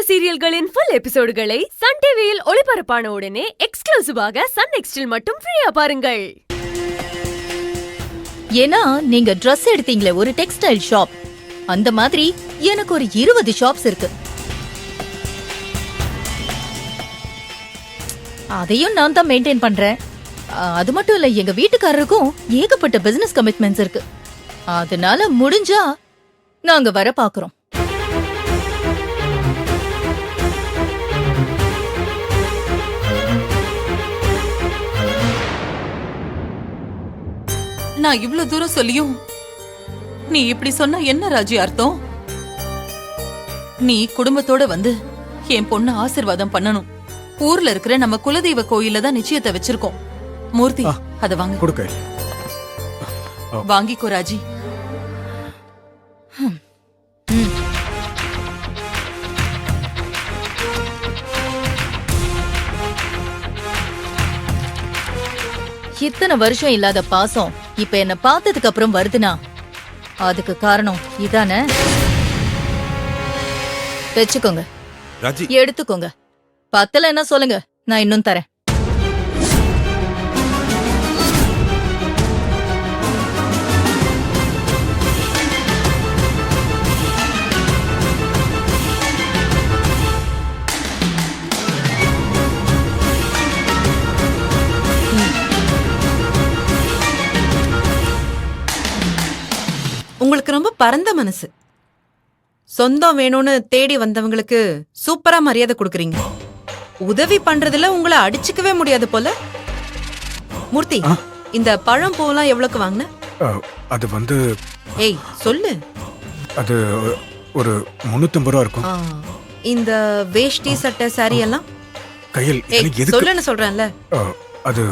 சீரியல்களின் full எபிசோடுகளை Sun டிவியில் ஒளிபரப்பான உடனே எக்ஸ்க்ளூசிவாக சன் நெக்ஸ்டில் மட்டும் ஃப்ரீயா பாருங்கள். ஏன்னா நீங்க Dress எடுத்தீங்களே ஒரு டெக்ஸ்டைல் ஷாப், அந்த மாதிரி எனக்கு ஒரு 20 ஷாப்ஸ் இருக்கு. அதையும் நான் தான் மெயின்டைன் பண்றேன். அது மட்டும் இல்ல, எங்க வீட்டுக்காரருக்கும் ஏகப்பட்ட பிசினஸ் கமிட்மெண்ட்ஸ் இருக்கு. அதனால முடிஞ்சா நாங்க வர பாக்குறோம். நான் இவ்ளோ தூரம் சொல்லியும் நீ இப்படி சொன்னா என்ன ராஜி அர்த்தம்? நீ குடும்பத்தோட வந்து என் பொண்ணு ஆசீர்வாதம் பண்ணணும். ஊர்ல இருக்கிற நம்ம குலதெய்வ கோயில்ல தான் நிச்சயத்தை வச்சிருக்கோம். மூர்த்தி, அத வாங்க. கொடுக்க. வாங்கிக்கோ ராஜி. இத்தனை வருஷம் இல்லாத பாசம் இப்ப என்ன பார்த்ததுக்கு அப்புறம் வருதுனா அதுக்கு காரணம் இதானே? வச்சுக்கோங்க, ராஜி எடுத்துக்கோங்க. பத்தல என்ன சொல்லுங்க, நான் இன்னும் தரேன். உங்களுக்கு ரொம்ப பரந்த மனசு. சொந்தம் வேணும்னு தேடி வந்தவங்களுக்கு சூப்பரா மரியாதை கொடுக்கறீங்க. உதவி பண்றதுல உங்களை அடிச்சுக்கவே முடியாது போல. மூர்த்தி, இந்த பழம் பூவெல்லாம் எவ்வளவுக்கு வாங்கின? அது வந்து ஏய் சொல்லு. அது ஒரு 350 ரூபா இருக்கும். இந்த வேஷ்டி சட்டை சாரி எல்லாம் கையில் சொல்லுன்னு சொல்றேன்ல. அது